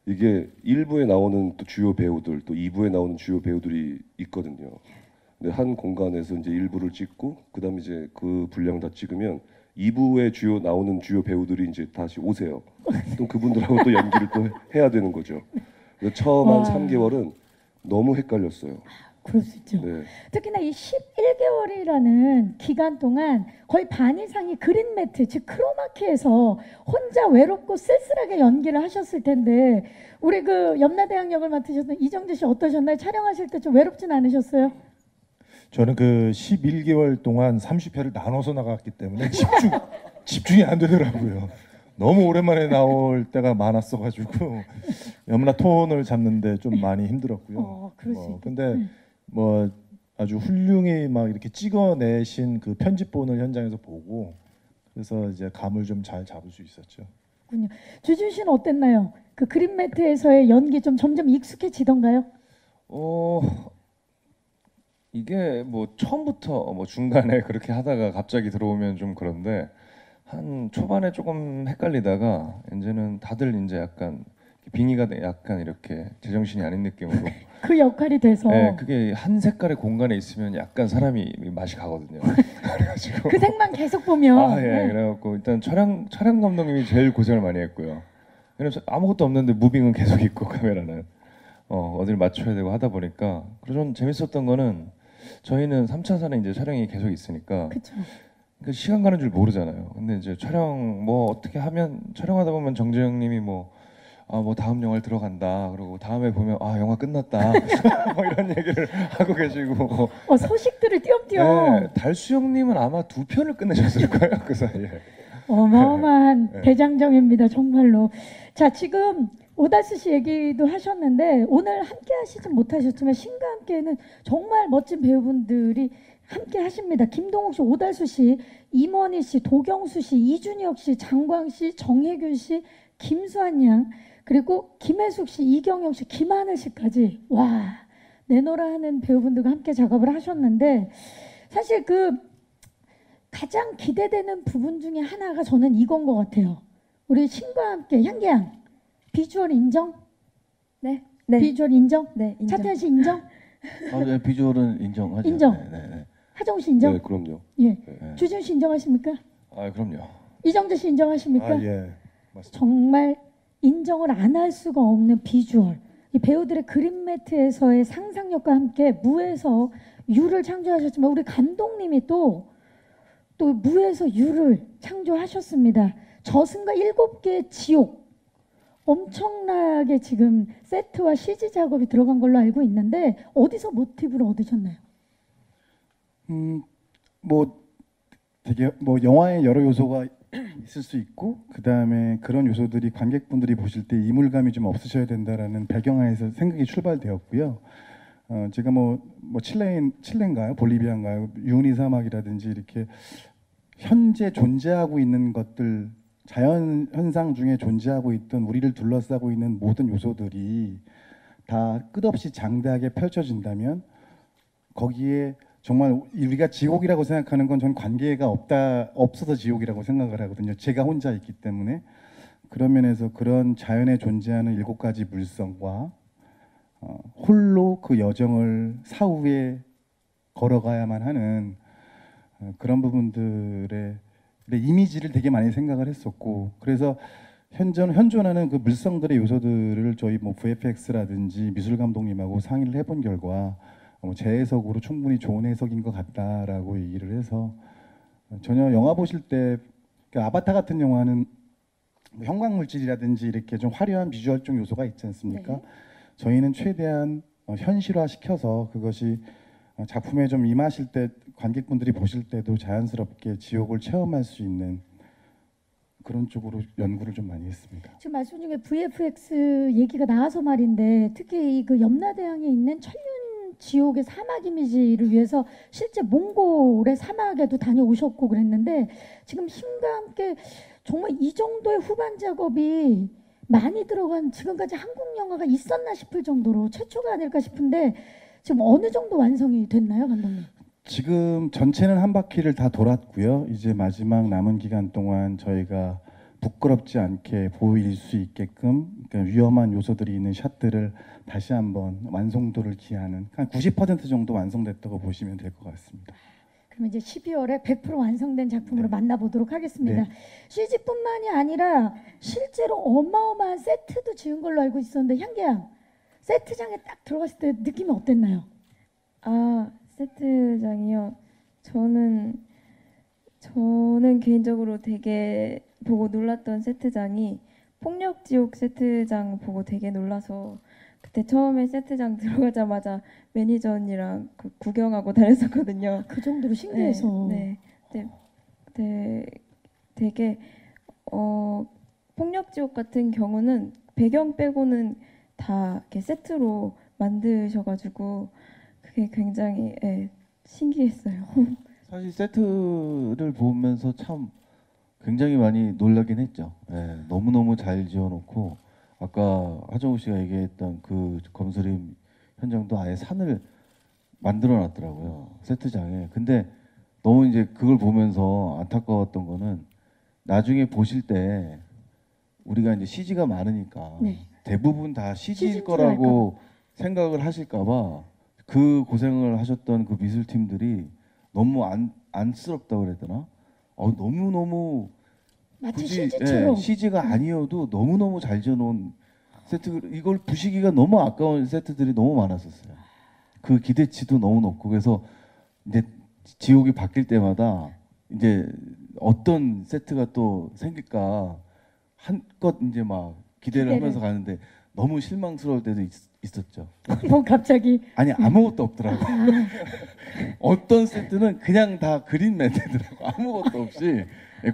B: 이게 1부에 나오는 또 주요 배우들, 또 2부에 나오는 주요 배우들이 있거든요. 근데 한 공간에서 이제 1부를 찍고 그다음에 이제 그 분량 다 찍으면 2부에 나오는 주요 배우들이 이제 다시 오세요. 또 그분들하고 또 연기를 또 해야 되는 거죠. 그래서 처음 한
A: 와.
B: 3개월은 너무 헷갈렸어요.
A: 그럴 수 있죠.
B: 네.
A: 특히나 이 11개월이라는 기간 동안 거의 반 이상이 그린 매트, 즉 크로마키에서 혼자 외롭고 쓸쓸하게 연기를 하셨을 텐데 우리 그 염라대학 역을 맡으셨던 이정재 씨 어떠셨나요? 촬영하실 때 좀 외롭진 않으셨어요?
F: 저는 그 11개월 동안 30회를 나눠서 나갔기 때문에 집중이 안 되더라고요. 너무 오랜만에 나올 때가 많았어가지고 염라 톤을 잡는데 좀 많이 힘들었고요.
A: 그럴 수 있겠다.
F: 근데 뭐 아주 훌륭히 막 이렇게 찍어내신 그 편집본을 현장에서 보고 그래서 이제 감을 좀 잘 잡을 수 있었죠.
A: 군요. 주준 씨는 어땠나요? 그 그린 매트에서의 연기 좀 점점 익숙해지던가요?
D: 이게 뭐 처음부터 뭐 중간에 그렇게 하다가 갑자기 들어오면 좀 그런데 한 초반에 조금 헷갈리다가 이제는 다들 이제 약간 빙의가 약간 이렇게 제정신이 아닌 느낌으로
A: 그 역할이 돼서
D: 네, 그게 한 색깔의 공간에 있으면 약간 사람이 맛이 가거든요. 그래가지고
A: 그 색만 계속 보면
D: 예, 그래갖고 일단 촬영 감독님이 제일 고생을 많이 했고요. 왜냐면 아무것도 없는데 무빙은 계속 있고 카메라는 어딜 맞춰야 되고 하다 보니까 그래서 좀 재밌었던 거는 저희는 3차선에 이제 촬영이 계속 있으니까
A: 그렇죠.
D: 그 시간 가는 줄 모르잖아요. 근데 이제 촬영 뭐 어떻게 하면 촬영하다 보면 정재영님이 뭐 다음 영화를 들어간다. 그리고 다음에 보면 영화 끝났다. 뭐 이런 얘기를 하고 계시고.
A: 소식들을 띄엄띄엄.
D: 네, 달수영님은 아마 2편을 끝내셨을 거예요 그 사이에.
A: 어마어마한 대장정입니다 정말로. 자 지금 오달수 씨 얘기도 하셨는데 오늘 함께 하시진 못하셨지만 신과 함께는 정말 멋진 배우분들이 함께 하십니다. 김동욱 씨, 오달수 씨, 임원희 씨, 도경수 씨, 이준혁 씨, 장광 씨, 정혜균 씨, 김수환 양, 그리고 김혜숙 씨, 이경영 씨, 김하늘 씨까지 와 내노라 하는 배우분들과 함께 작업을 하셨는데 사실 그 가장 기대되는 부분 중에 하나가 저는 이건 것 같아요. 우리 신과 함께 향기양 비주얼 인정?
E: 네.
A: 비주얼 인정?
E: 네, 인정.
A: 차태현 씨 인정?
G: 네, 비주얼은 인정하죠.
A: 인정.
G: 네.
A: 하정우 씨 인정?
B: 네, 그럼요.
A: 예.
G: 네.
A: 주준 씨 인정하십니까?
D: 그럼요.
A: 이정재 씨 인정하십니까?
F: 예, 맞습니다.
A: 정말 인정을 안 할 수가 없는 비주얼. 이 배우들의 그린 매트에서의 상상력과 함께 무에서 유를 창조하셨지만 우리 감독님이 또 무에서 유를 창조하셨습니다. 저승과 7개의 지옥. 엄청나게 지금 세트와 CG 작업이 들어간 걸로 알고 있는데 어디서 모티브를 얻으셨나요?
C: 뭐 되게 뭐 영화의 여러 요소가 있을 수 있고 그 다음에 그런 요소들이 관객분들이 보실 때 이물감이 좀 없으셔야 된다라는 배경하에서 생각이 출발되었고요. 제가 뭐 칠레인가요, 볼리비아인가요, 유니 사막이라든지 이렇게 현재 존재하고 있는 것들, 자연 현상 중에 존재하고 있던 우리를 둘러싸고 있는 모든 요소들이 다 끝없이 장대하게 펼쳐진다면 거기에 정말 우리가 지옥이라고 생각하는 건 전 관계가 없어서 지옥이라고 생각을 하거든요. 제가 혼자 있기 때문에. 그런 면에서 그런 자연에 존재하는 7가지 물성과 홀로 그 여정을 사후에 걸어가야만 하는 그런 부분들의 이미지를 되게 많이 생각을 했었고, 그래서 현존하는 그 물성들의 요소들을 저희 뭐 VFX라든지 미술 감독님하고 상의를 해본 결과 제 해석으로 충분히 좋은 해석인 것 같다라고 얘기를 해서 전혀 영화 보실 때 아바타 같은 영화는 뭐 형광 물질이라든지 이렇게 좀 화려한 비주얼적 요소가 있지 않습니까?
A: 네.
C: 저희는 최대한 현실화 시켜서 그것이 작품에 좀 임하실 때 관객분들이 보실 때도 자연스럽게 지옥을 체험할 수 있는 그런 쪽으로 연구를 좀 많이 했습니다.
A: 지금 말씀 중에 VFX 얘기가 나와서 말인데 특히 이 그 염라대왕에 있는 천륜 지옥의 사막 이미지를 위해서 실제 몽골의 사막에도 다녀오셨고 그랬는데 지금 힘과 함께 정말 이 정도의 후반 작업이 많이 들어간 지금까지 한국 영화가 있었나 싶을 정도로 최초가 아닐까 싶은데 지금 어느 정도 완성이 됐나요, 감독님?
C: 지금 전체는 한 바퀴를 다 돌았고요. 이제 마지막 남은 기간 동안 저희가 부끄럽지 않게 보일 수 있게끔 그러니까 위험한 요소들이 있는 샷들을 다시 한번 완성도를 기하는 한 90% 정도 완성됐다고 보시면 될 것 같습니다.
A: 그럼 이제 12월에 100% 완성된 작품으로
C: 네.
A: 만나보도록 하겠습니다.
C: 네.
A: CG뿐만이 아니라 실제로 어마어마한 세트도 지은 걸로 알고 있었는데 향기야, 세트장에 딱 들어갔을 때 느낌이 어땠나요?
E: 아, 세트장이요. 저는 개인적으로 되게 보고 놀랐던 세트장이 폭력지옥 세트장 보고 되게 놀라서 그때 처음에 세트장 들어가자마자 매니저 언니랑 구경하고 다녔었거든요.
A: 그 정도로 신기해서.
E: 네. 되게 폭력지옥 같은 경우는 배경 빼고는 다 이렇게 세트로 만드셔가지고 그게 굉장히 신기했어요.
G: 사실 세트를 보면서 참 굉장히 많이 놀라긴 했죠. 예, 너무너무 잘 지어놓고 아까 하정우 씨가 얘기했던 그 검수림 현장도 아예 산을 만들어 놨더라고요. 세트장에. 근데 너무 이제 그걸 보면서 안타까웠던 거는 나중에 보실 때 우리가 이제 CG가 많으니까
A: 네.
G: 대부분 다 CG일
A: CG인 줄
G: 거라고 생각을 하실까봐 그 고생을 하셨던 그 미술팀들이 너무 안쓰럽다고 그랬더나? 너무너무
A: 마치
G: 굳이
A: CG처럼.
G: CG가 아니어도 너무너무 잘 지어놓은 세트, 이걸 부시기가 너무 아까운 세트들이 너무 많았었어요. 그 기대치도 너무 높고 그래서 이제 지옥이 바뀔 때마다 이제 어떤 세트가 또 생길까 한껏 이제 막 기대를 하면서 가는데 너무 실망스러울 때도 있었죠.
A: 뭐 갑자기
G: 아니 아무것도 없더라고. 어떤 세트는 그냥 다 그린 멘트더라고. 아무것도 없이.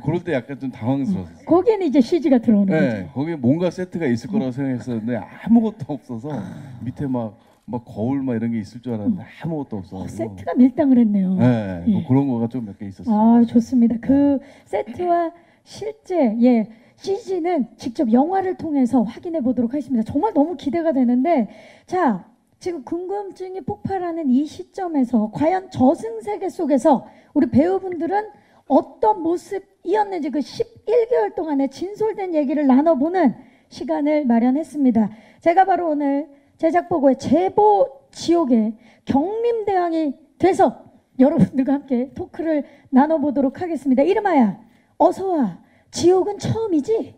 G: 그럴 때 약간 좀 당황스러웠어요.
A: 거기에는 이제 CG가 들어오는
G: 네,
A: 거죠.
G: 거기에 뭔가 세트가 있을 거라고 생각했었는데 아무것도 없어서 밑에 막 거울 막 이런 게 있을 줄 알았는데 아무것도 없어.
A: 세트가 밀당을 했네요.
G: 네, 뭐
A: 예.
G: 그런 거가 좀 몇 개 있었어요.
A: 아, 좋습니다. 그 세트와 실제 CG는 직접 영화를 통해서 확인해 보도록 하겠습니다. 정말 너무 기대가 되는데 자, 지금 궁금증이 폭발하는 이 시점에서 과연 저승세계 속에서 우리 배우분들은 어떤 모습이었는지 그 11개월 동안의 진솔된 얘기를 나눠보는 시간을 마련했습니다. 제가 바로 오늘 제작보고의 제보 지옥의 경림대왕이 돼서 여러분들과 함께 토크를 나눠보도록 하겠습니다. 이름하여 어서와 지옥은 처음이지?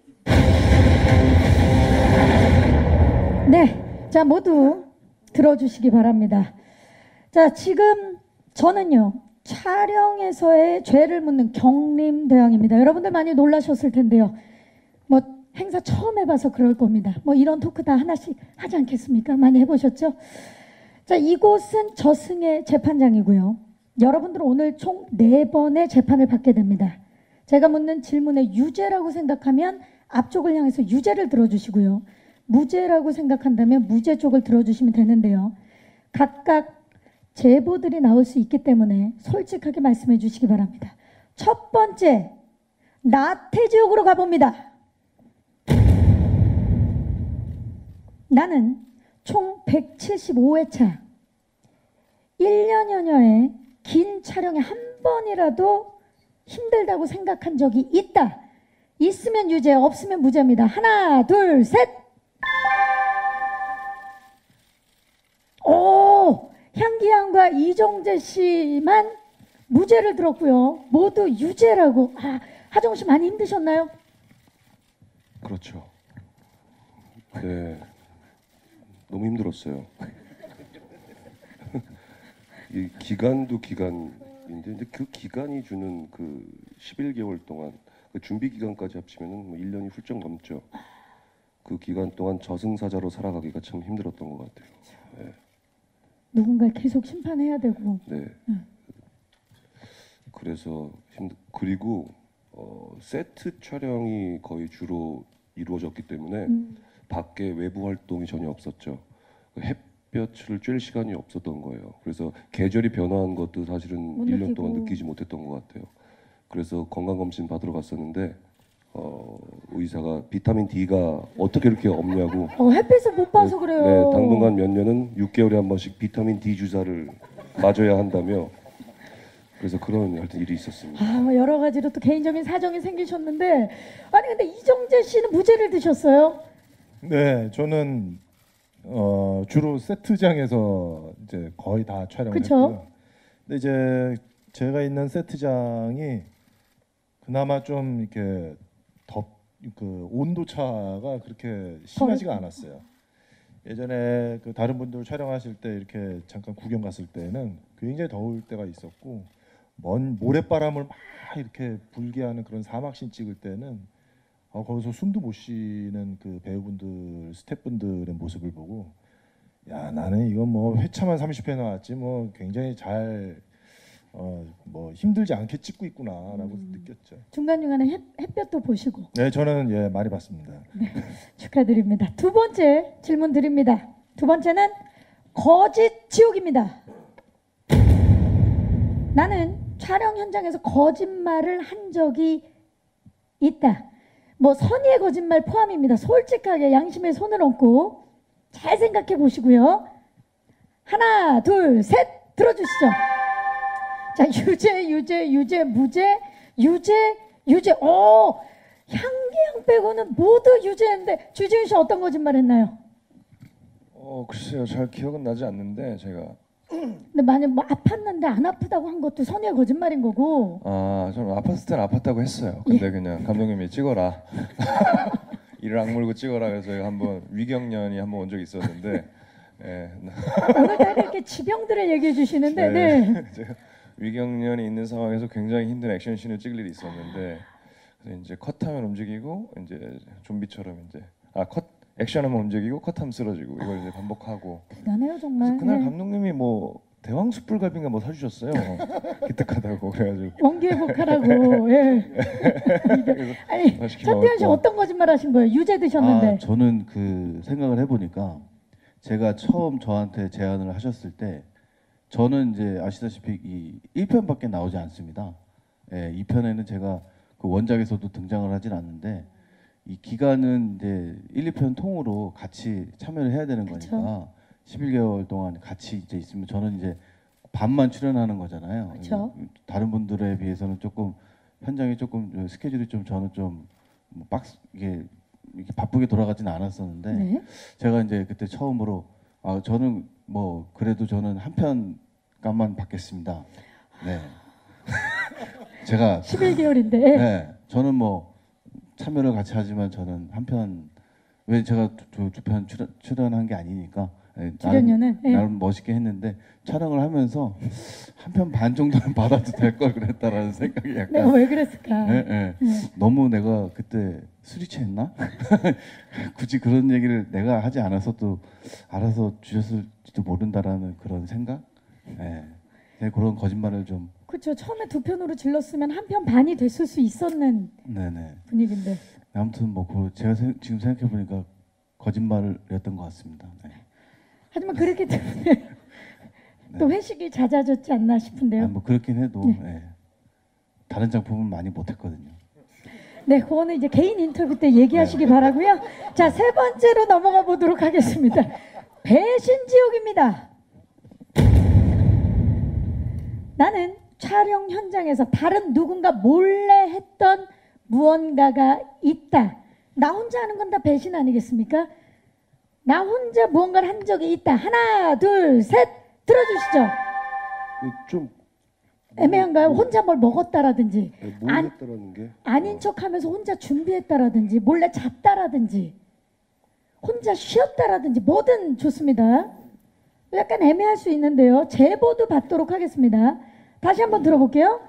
A: 네, 자 모두 들어주시기 바랍니다. 자 지금 저는요 촬영에서의 죄를 묻는 경림대왕입니다. 여러분들 많이 놀라셨을 텐데요. 뭐 행사 처음 해봐서 그럴 겁니다. 뭐 이런 토크 다 하나씩 하지 않겠습니까? 많이 해보셨죠? 자, 이곳은 저승의 재판장이고요. 여러분들은 오늘 총 4번의 재판을 받게 됩니다. 제가 묻는 질문에 유죄라고 생각하면 앞쪽을 향해서 유죄를 들어주시고요. 무죄라고 생각한다면 무죄 쪽을 들어주시면 되는데요. 각각 제보들이 나올 수 있기 때문에 솔직하게 말씀해 주시기 바랍니다. 첫 번째, 나태지옥으로 가봅니다. 나는 총 175회차 1년여녀의 긴 촬영에 한 번이라도 힘들다고 생각한 적이 있다. 있으면 유죄, 없으면 무죄입니다. 하나, 둘, 셋. 오, 향기양과 이정재 씨만 무죄를 들었고요. 모두 유죄라고. 아, 하정우 씨 많이 힘드셨나요?
B: 그렇죠. 네, 너무 힘들었어요. 이 기간도 기간인데, 근데 그 기간이 주는 그 11개월 동안 그 준비 기간까지 합치면은 뭐 1년이 훌쩍 넘죠. 그 기간 동안 저승사자로 살아가기가 참 힘들었던 것 같아요. 네.
A: 누군가 계속 심판해야 되고.
B: 네. 그래서 그리고 세트 촬영이 거의 주로 이루어졌기 때문에 밖에 외부 활동이 전혀 없었죠. 햇볕을 쬐일 시간이 없었던 거예요. 그래서 계절이 변화한 것도 사실은
A: 못
B: 1년
A: 느끼고.
B: 동안 느끼지 못했던 것 같아요. 그래서 건강검진 받으러 갔었는데 의사가 비타민 D가 어떻게 이렇게 없냐고.
A: 햇빛을 못 봐서 그래요.
B: 네, 당분간 몇 년은 6개월에 한 번씩 비타민 D 주사를 맞아야 한다며. 그래서 그런 하여튼 일이 있었습니다.
A: 아, 뭐 여러 가지로 또 개인적인 사정이 생기셨는데, 아니 근데 이정재 씨는 무죄를 드셨어요?
F: 네, 저는 주로 세트장에서 이제 거의 다 촬영을
A: 그쵸?
F: 했고요. 근데 이제 제가 있는 세트장이 그나마 좀 이렇게 그 온도 차가 그렇게 심하지가 않았어요. 예전에 그 다른 분들 촬영하실 때 이렇게 잠깐 구경 갔을 때는 굉장히 더울 때가 있었고, 먼 모래바람을 막 이렇게 불게 하는 그런 사막신 찍을 때는 거기서 숨도 못 쉬는 그 배우분들, 스태프분들의 모습을 보고, 야, 나는 이건 뭐 회차만 30회 나왔지 뭐 굉장히 잘 뭐 힘들지 않게 찍고 있구나라고 느꼈죠.
A: 중간중간에 햇볕도 보시고.
F: 네, 저는 예 많이 봤습니다.
A: 축하드립니다. 두 번째 질문 드립니다. 두 번째는 거짓 지옥입니다. 나는 촬영 현장에서 거짓말을 한 적이 있다. 뭐 선의의 거짓말 포함입니다. 솔직하게 양심에 손을 얹고 잘 생각해 보시고요. 하나, 둘, 셋 들어주시죠. 자, 유죄, 무죄, 유죄. 향기양 빼고는 모두 유죄인데 주지훈 씨 어떤 거짓말 했나요?
D: 글쎄요, 잘 기억은 나지 않는데 제가
A: 근데 만약 뭐 아팠는데 안 아프다고 한 것도 선의의 거짓말인 거고.
D: 저는 아팠을 때는 아팠다고 했어요. 근데 그냥 감독님이 찍어라. 이를 악물고 찍어라 그래서 한번 위경련이 한번 온 적이 있었는데 예.
A: 오늘 다 이렇게 지병들을 얘기해 주시는데 네.
D: 제가 위경련이 있는 상황에서 굉장히 힘든 액션씬을 찍을 일이 있었는데 그래서 이제 컷하면 움직이고 이제 좀비처럼 이제 액션하면 움직이고 컷하면 쓰러지고 이걸 이제 반복하고.
A: 대단해요 정말.
D: 그래서 그날
A: 네.
D: 감독님이 뭐 대왕숯불갈비인가 뭐 사주셨어요. 기특하다고 그래가지고.
A: 원기회복하라고. 예. 아니
D: 맛있게
A: 천태현 씨
D: 먹었고.
A: 어떤 거짓말 하신 거예요? 유죄 드셨는데.
G: 저는 그 생각을 해보니까 제가 처음 저한테 제안을 하셨을 때 저는 이제 아시다시피 이 1편밖에 나오지 않습니다. 예, 2편에는 제가 그 원작에서도 등장을 하진 않는데 이 기간은 이제 1, 2편 통으로 같이 참여를 해야 되는
A: 그쵸.
G: 거니까 11개월 동안 같이 이제 있으면 저는 이제 반만 출연하는 거잖아요.
A: 그쵸.
G: 다른 분들에 비해서는 조금 현장이 조금 스케줄이 좀 저는 좀뭐 이게 바쁘게 돌아가지는 않았었는데
A: 네.
G: 제가 이제 그때 처음으로 저는 뭐 그래도 저는 한 편 값만 받겠습니다. 네. 제가
A: 11개월인데.
G: 네, 저는 뭐 참여를 같이 하지만 저는 한 편 왜 제가 두 편 출연한 게 아니니까
A: 출연료는 예.
G: 나름 멋있게 했는데 촬영을 하면서 한 편 반 정도는 받아도 될 걸 그랬다라는 생각이
A: 내가
G: 약간
A: 왜 그랬을까?
G: 예, 예. 너무 내가 그때 술이 취했나? 굳이 그런 얘기를 내가 하지 않아서 또 알아서 주셨을지도 모른다라는 그런 생각? 네. 네, 그런 거짓말을 좀
A: 그렇죠. 처음에 두 편으로 질렀으면 한 편 반이 됐을 수 있었는
G: 네네.
A: 분위기인데.
G: 아무튼 뭐 제가 지금 생각해 보니까 거짓말이었던 것 같습니다. 네.
A: 하지만 그렇기 때문에 또 회식이 잦아졌지 않나 싶은데요.
G: 아, 뭐 그렇긴 해도
A: 네.
G: 예. 다른 작품은 많이 못했거든요.
A: 네, 그거는 이제 개인 인터뷰 때 얘기하시기 바라고요. 자, 세 번째로 넘어가 보도록 하겠습니다. 배신 지옥입니다. 나는 촬영 현장에서 다른 누군가 몰래 했던 무언가가 있다. 나 혼자 하는 건 다 배신 아니겠습니까? 나 혼자 무언가를 한 적이 있다. 하나, 둘, 셋 들어주시죠.
B: 좀
A: 애매한가요? 혼자 뭘 먹었다라든지 안-
B: 모르겠다라는 게
A: 아닌 척하면서 혼자 준비했다라든지 몰래 잤다라든지 혼자 쉬었다라든지 뭐든 좋습니다. 약간 애매할 수 있는데요. 제보도 받도록 하겠습니다. 다시 한번 들어볼게요.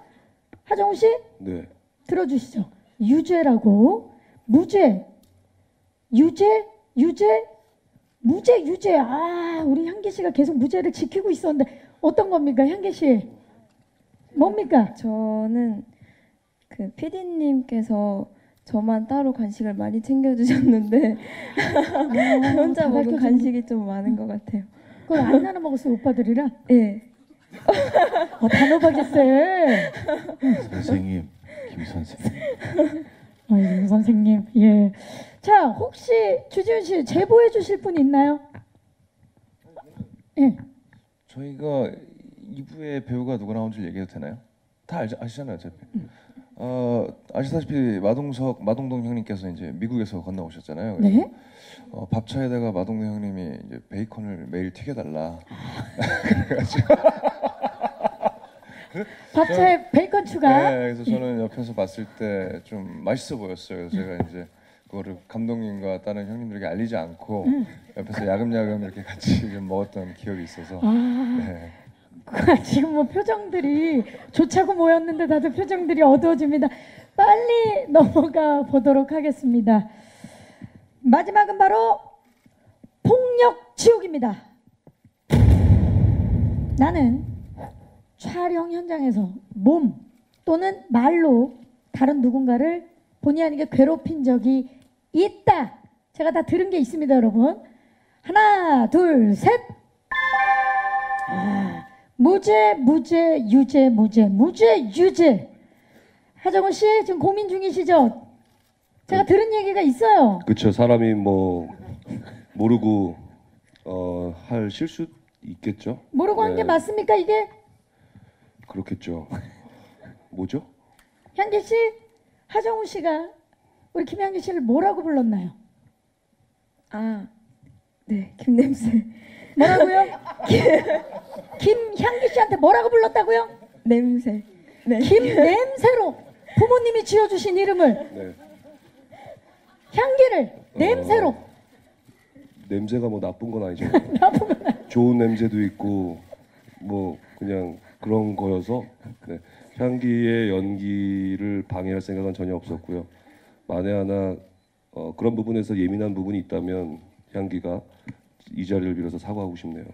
A: 하정우 씨
B: 네.
A: 들어주시죠. 유죄라고. 무죄, 유죄, 유죄, 무죄, 유죄. 아, 우리 향기 씨가 계속 무죄를 지키고 있었는데 어떤 겁니까, 향기 씨? 뭡니까?
E: 저는 그 PD님께서 저만 따로 간식을 많이 챙겨주셨는데 혼자
A: 다
E: 먹은
A: 밝혀주는
E: 간식이 좀 많은 것 같아요.
A: 그걸 안 나눠 먹었어요, 오빠들이랑?
E: 예.
A: 단호박이 세.
G: 선생님, 김 선생님.
A: 아이고, 선생님. 예. 자, 혹시 주지훈 씨 제보해 주실 분 있나요? 예.
D: 저희가 2부에 배우가 누가 나온 줄 얘기해도 되나요? 다 아시잖아요, 어차피. 아시다시피 마동동 형님께서 이제 미국에서 건너오셨잖아요. 그래서
A: 네.
D: 밥차에다가 마동동 형님이 이제 베이컨을 매일 튀겨달라.
A: 밥차에 베이컨 추가.
D: 네, 그래서 저는 옆에서 봤을 때 좀 맛있어 보였어요. 그래서 제가 이제 그거를 감독님과 다른 형님들에게 알리지 않고 옆에서 야금야금 이렇게 같이 좀 먹었던 기억이 있어서.
A: 아,
D: 네.
A: 지금 뭐 표정들이 좋자고 모였는데 다들 표정들이 어두워집니다. 빨리 넘어가 보도록 하겠습니다. 마지막은 바로 폭력 지옥입니다. 나는 촬영 현장에서 몸 또는 말로 다른 누군가를 본의 아니게 괴롭힌 적이 있다. 제가 다 들은 게 있습니다, 여러분. 하나, 둘, 셋. 무죄, 무죄, 유죄, 무죄, 무죄, 유죄. 하정우 씨 지금 고민 중이시죠? 제가 들은 얘기가 있어요.
B: 그렇죠. 사람이 뭐 모르고 할 실수 있겠죠.
A: 모르고 한 게
B: 네.
A: 맞습니까, 이게?
B: 그렇겠죠. 뭐죠?
A: 향기 씨, 하정우 씨가 우리 김향기 씨를 뭐라고 불렀나요?
E: 아, 네, 김냄새.
A: 뭐라고요? 김향기 씨한테 뭐라고 불렀다고요?
E: 냄새. 네.
A: 김냄새로 부모님이 지어주신 이름을
B: 네.
A: 향기를 냄새로.
B: 냄새가 뭐 나쁜 건 아니죠. 좋은 냄새도 있고 뭐 그냥 그런 거여서 네. 향기의 연기를 방해할 생각은 전혀 없었고요. 만에 하나 그런 부분에서 예민한 부분이 있다면 향기가 이 자리를 빌어서 사과하고 싶네요.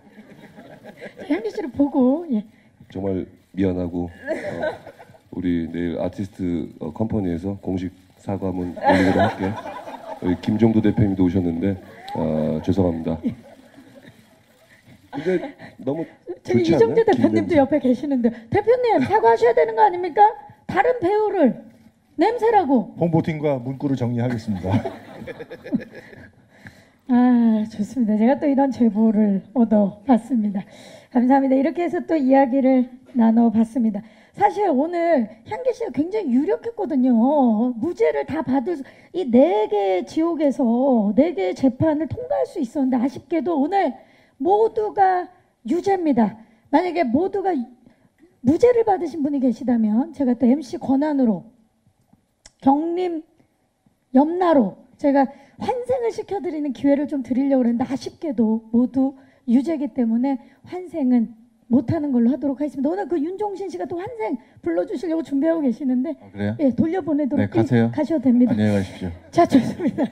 A: 향기 씨를 보고 예.
B: 정말 미안하고 우리 내일 아티스트 컴퍼니에서 공식 사과문 올리도록 할게요. 여기 김종도 대표님도 오셨는데 죄송합니다. 근데 너무
A: 저기
B: 좋지
A: 이정재
B: 않나요?
A: 대표님도
B: 김냄새.
A: 옆에 계시는데 대표님 사과하셔야 되는 거 아닙니까? 다른 배우를 냄새라고.
F: 홍보팀과 문구를 정리하겠습니다.
A: 아, 좋습니다. 제가 또 이런 제보를 얻어봤습니다. 감사합니다. 이렇게 해서 또 이야기를 나눠봤습니다. 사실 오늘 향기 씨가 굉장히 유력했거든요. 무죄를 다 받을 이 4개의 지옥에서 4개의 재판을 통과할 수 있었는데 아쉽게도 오늘 모두가 유죄입니다. 만약에 모두가 무죄를 받으신 분이 계시다면 제가 또 MC 권한으로 경림 염라로 제가 환생을 시켜드리는 기회를 좀 드리려고 했는데 아쉽게도 모두 유죄이기 때문에 환생은 못하는 걸로 하도록 하겠습니다. 오늘 그 윤종신 씨가 또 환생 불러주시려고 준비하고 계시는데
G: 아, 그래요?
A: 예, 돌려보내도록
G: 네, 가세요.
A: 가셔도 됩니다.
G: 안녕히 가십시오.
A: 자, 좋습니다.